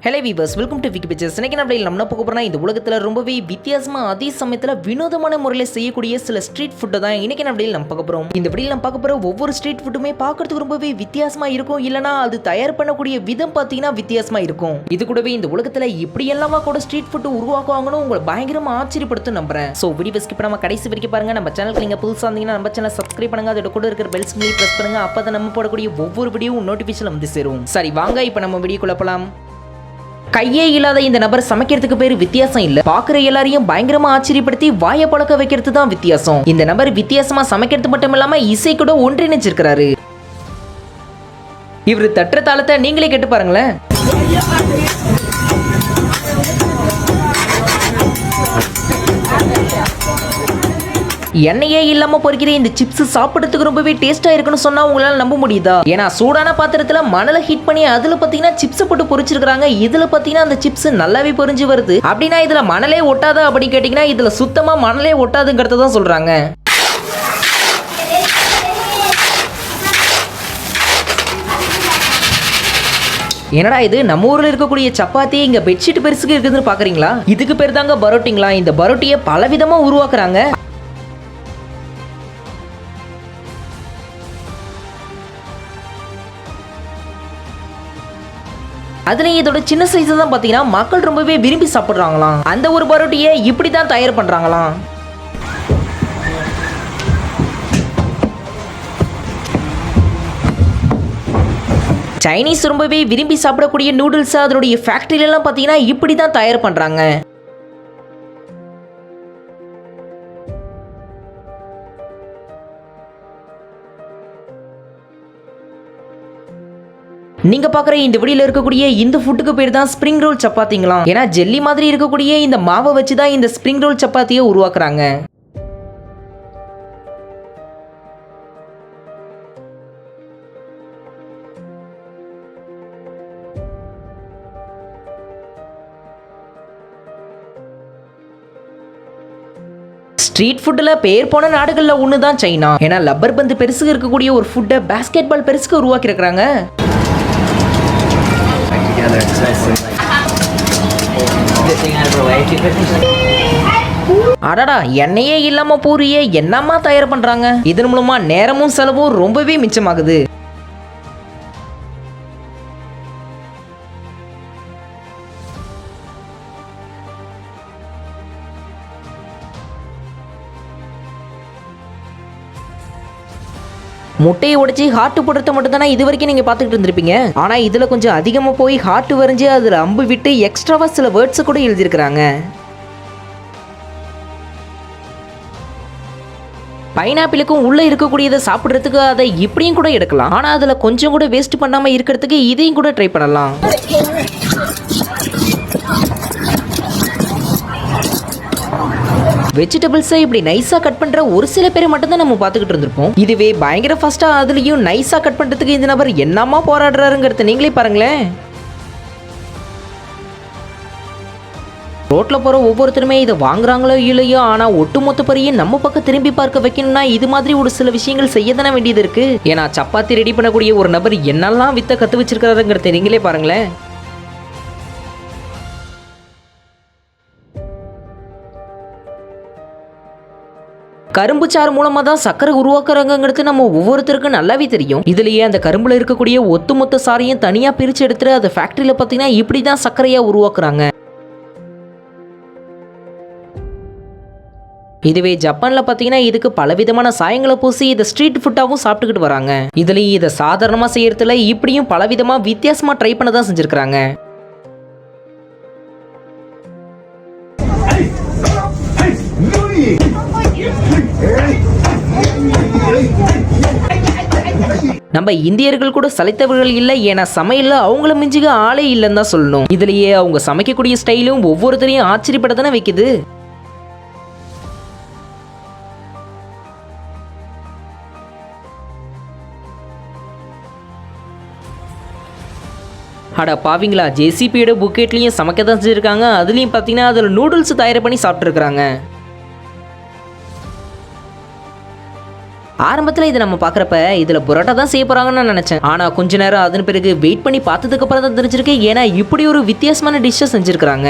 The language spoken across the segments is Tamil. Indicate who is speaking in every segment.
Speaker 1: Hello viewers, welcome to Vicky Pictures. இன்னைக்கு நம்ம என்ன பார்க்க போறோம்னா, இந்த உலகத்துல ரொம்பவே வித்தியாசமா அதே சமயத்துல வினோதமான முறையில் செய்யக்கூடிய சில ஸ்ட்ரீட் ஃபுட்டை தான் இன்னைக்கு நம்ம பார்க்க போறோம். இந்த வீடியோல நம்ம பார்க்க போற ஒவ்வொரு ஸ்ட்ரீட் ஃபுட்டுமே பார்க்கிறதுக்கு ரொம்பவே வித்தியாசமா இருக்கும், இல்லனா அது தயார் பண்ணக்கூடிய விதம் பார்த்தீங்கன்னா வித்தியாசமா இருக்கும். இது கூடவே இந்த உலகத்துல இப்படி எல்லாமா கூட ஸ்ட்ரீட் ஃபுட் உருவாக்குவாங்கன்னு உங்களை பயங்கரமா ஆச்சரியப்படுத்தும் நம்புறேன். ஸோ வீடியோ ஸ்கிப் பண்ணாம கடைசி வரைக்கும் பாருங்க. நம்ம சேனலுக்கு நீங்க புதுசா இருந்தீங்கன்னா நம்ம சேனல் சப்ஸ்கிரைப் பண்ணுங்க, அதோட கூட இருக்கிற பெல் சிம்பிளை பிரஸ் பண்ணுங்க. அப்பதான் நம்ம போடக்கூடிய ஒவ்வொரு வீடியோவும் நோட்டிஃபிகேஷன் வந்து சேரும். சரி வாங்க, இப்போ நம்ம வீடியோக்குள்ள போலாம். கையே இல்லாத இந்த நபர் சமைக்கிறதுக்கு பேரு வித்தியாசம் இல்ல, பாக்குற எல்லாரையும் பயங்கரமா ஆச்சரியப்படுத்தி வாய பழக்க வைக்கிறது தான் வித்தியாசம். இந்த நபர் வித்தியாசமா சமைக்கிறது மட்டும் இல்லாம இசை கூட ஒன்றிணைச்சிருக்கிறாரு. இவரு தட்டுற தாளத்தை நீங்களே கேட்டு பாருங்களேன். எண்ணெயே இல்லாம பொரிக்கிற இந்த சிப்ஸ் சாப்பிடுறதுக்கு ரொம்பவே டேஸ்டா இருக்குன்னு சொன்னா உங்களால நம்ப முடியுதா? ஏன்னா சூடான பாத்திரத்துல மணலை ஹீட் பண்ணி அதுல பாத்தீங்கன்னா சிப்ஸ் போட்டு பொரிச்சிருக்காங்க. இதுல பாத்தீங்கன்னா அந்த சிப்ஸ் நல்லாவே பொரிஞ்சு வருது. அப்படின்னா இதுல மணலே ஒட்டாதா அப்படி கேட்டீங்கன்னா இதுல சுத்தமா மணலே ஒட்டாதுங்கிறத தான் சொல்றாங்க. என்னடா இது, நம்ம ஊர்ல இருக்கக்கூடிய சப்பாத்தி இங்க பெட்ஷீட் பெருசுக்கு இருக்குதுன்னு பாக்குறீங்களா? இதுக்கு பேர் தாங்க பரோட்டிங்களா. இந்த பரோட்டியை பல விதமா உருவாக்குறாங்க. அதுலயும் இதோட சின்ன சைஸ் தான் பாத்தீங்கன்னா மக்கள் ரொம்பவே விரும்பி சாப்பிடுறாங்களாம். அந்த ஒரு பரோட்டியை இப்படிதான் தயார் பண்றாங்களாம். சைனீஸ் ரொம்பவே விரும்பி சாப்பிடக்கூடிய நூடுல்ஸ் அதனுடைய ஃபேக்டரியில எல்லாம் பாத்தீங்கன்னா இப்படிதான் தயார் பண்றாங்க. நீங்க பாக்குற இந்த வீடியோல இருக்கக்கூடிய இந்த ஃபுட்டுக்கு பேர் தான் ஸ்பிரிங் ரோல் சப்பாத்திங்களா. ஏன்னா ஜெல்லி மாதிரி இருக்கக்கூடிய இந்த மாவை வச்சு தான் இந்த ஸ்பிரிங் ரோல் சப்பாத்தியை உருவாக்குறாங்க. ஸ்ட்ரீட் ஃபுட்ல பேர் போன நாடுகள்ல ஒண்ணுதான் சைனா. ஏன்னா லப்பர் பந்து பெருசுக்கு இருக்கக்கூடிய ஒரு ஃபுட்டை பாஸ்கெட் பால் பெருசுக்கு உருவாக்கி இருக்கிறாங்க. அடடா, எண்ணெயே இல்லாம பூரியே என்னமா தயார் பண்றாங்க. இதன் மூலமா நேரமும் செலவும் ரொம்பவே மிச்சமாகுது. முட்டையை உடைச்சி ஹார்ட் போடுறத மட்டும் தானே இது வரைக்கும் நீங்க பாத்துக்கிட்டு இருந்திருப்பீங்க. ஆனா இதுல கொஞ்சம் அதிகமா போய் ஹார்ட் வரைஞ்சு அதுல அம்பு விட்டு எக்ஸ்ட்ராவா சில வேர்ட்ஸ் கூட எழுதியிருக்கிறாங்க. பைனாப்பிளுக்கும் உள்ள இருக்கக்கூடியதை சாப்பிடுறதுக்கு அதை இப்படியும் கூட எடுக்கலாம். ஆனா அதுல கொஞ்சம் கூட வேஸ்ட் பண்ணாம இருக்கிறதுக்கு இதையும் கூட ட்ரை பண்ணலாம். வெஜிடபிள்ஸை இப்படி நைஸா கட் பண்ற ஒரு சில பேரை மட்டும் தான் நம்ம பார்த்துக்கிட்டு இருந்திருப்போம். இதுவே பயங்கர ஃபாஸ்டா அதுலயும் நைஸா கட் பண்றதுக்கு இந்த நபர் என்னமா போராடுறாருங்கிறத நீங்களே பாருங்களேன். ரோட்ல போற ஒவ்வொருத்தருமே இதை வாங்குறாங்களோ இல்லையோ, ஆனா ஒட்டுமொத்த பரியும் நம்ம பக்கம் திரும்பி பார்க்க வைக்கணும்னா இது மாதிரி ஒரு சில விஷயங்கள் செய்ய தானே வேண்டியது இருக்கு. ஏன்னா சப்பாத்தி ரெடி பண்ணக்கூடிய ஒரு நபர் என்னெல்லாம் வித்த கத்து வச்சிருக்காருங்கிறத நீங்களே பாருங்களேன். கரும்பு சாறு மூலமா தான் சக்கரை உருவாக்குறாங்கிறது நம்ம ஒவ்வொருத்தருக்கும் நல்லாவே தெரியும். இதுலயே அந்த கரும்புல இருக்கக்கூடிய ஒட்டுமொத்த சாரையும் தனியா பிரிச்சு எடுத்துட்டு அதை ஃபேக்டரியில பாத்தீங்கன்னா இப்படிதான் சர்க்கரையா உருவாக்குறாங்க. இதுவே ஜப்பான்ல பாத்தீங்கன்னா இதுக்கு பலவிதமான சாயங்களை பூசி இதை ஸ்ட்ரீட் ஃபுட்டாவும் சாப்பிட்டுக்கிட்டு வராங்க. இதுலயும் இதை சாதாரணமா செய்யறதுல இப்படியும் பலவிதமா வித்தியாசமா ட்ரை பண்ணதான் செஞ்சிருக்காங்க. நம்ம இந்தியர்கள் கூட சளைத்தவர்கள் இல்லை. ஏன்னா சமையல்ல அவங்கள மிஞ்சுக ஆளே இல்லைன்னு தான் சொல்லணும். இதுலயே அவங்க சமைக்கக்கூடிய ஸ்டைலும் ஒவ்வொருத்தரையும் ஆச்சரியப்பட தானே வைக்குது. அட பாவீங்களா, ஜேசிபியோட புக்கெட்லயும் சமைக்க தான் செஞ்சிருக்காங்க. அதுலயும் பாத்தீங்கன்னா அதுல நூடுல்ஸ் தயார் பண்ணி சாப்பிட்டு இருக்காங்க. ஆரம்பத்தில் இதை நம்ம பார்க்குறப்ப இதில் புரோட்டா தான் செய்ய போகிறாங்கன்னு நான் நினச்சேன். ஆனால் கொஞ்ச நேரம் அதன் பிறகு வெயிட் பண்ணி பார்த்ததுக்கு அப்புறம் தான் தெரிஞ்சிருக்கு, ஏன்னா இப்படி ஒரு வித்தியாசமான டிஷ்ஷை செஞ்சுருக்கிறாங்க.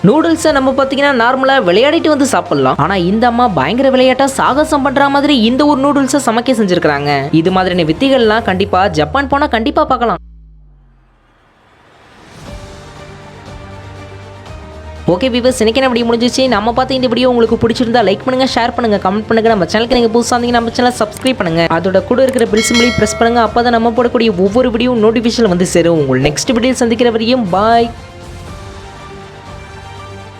Speaker 1: நூடுல்ஸை நம்ம பார்த்தீங்கன்னா நார்மலாக விளையாடிட்டு வந்து சாப்பிடலாம். ஆனால் இந்த அம்மா பயங்கர விளையாட்டாக சாகசம் பண்ணுற மாதிரி இந்த ஒரு நூடுல்ஸை சமைக்க செஞ்சுருக்கிறாங்க. இது மாதிரியான வித்திகள்லாம் கண்டிப்பாக ஜப்பான் போனால் கண்டிப்பாக பார்க்கலாம். ஓகே வியூவர்ஸ், இன்னைக்கு என்ன வீடியோ முடிஞ்சிச்சு. நம்ம பார்த்து இந்த வீடியோ உங்களுக்கு பிடிச்சிருந்தா லைக் பண்ணுங்க, ஷேர் பண்ணுங்க, கமெண்ட் பண்ணுங்க. நம்ம சேனலுக்கு நீங்க புதுசா இருந்தீங்கன்னா நம்ம சேனலை சப்ஸ்கிரைப் பண்ணுங்க. அதோட கூட இருக்கிற பெல் சிம்பலையும் பிரஸ் பண்ணுங்க. அப்பதான் நம்ம போடக்கூடிய ஒவ்வொரு வீடியோ நோட்டிஃபிகேஷன் வந்து சேரும். உங்கள் நெக்ஸ்ட் வீடியோ சந்திக்கிற வரையும் பாய்.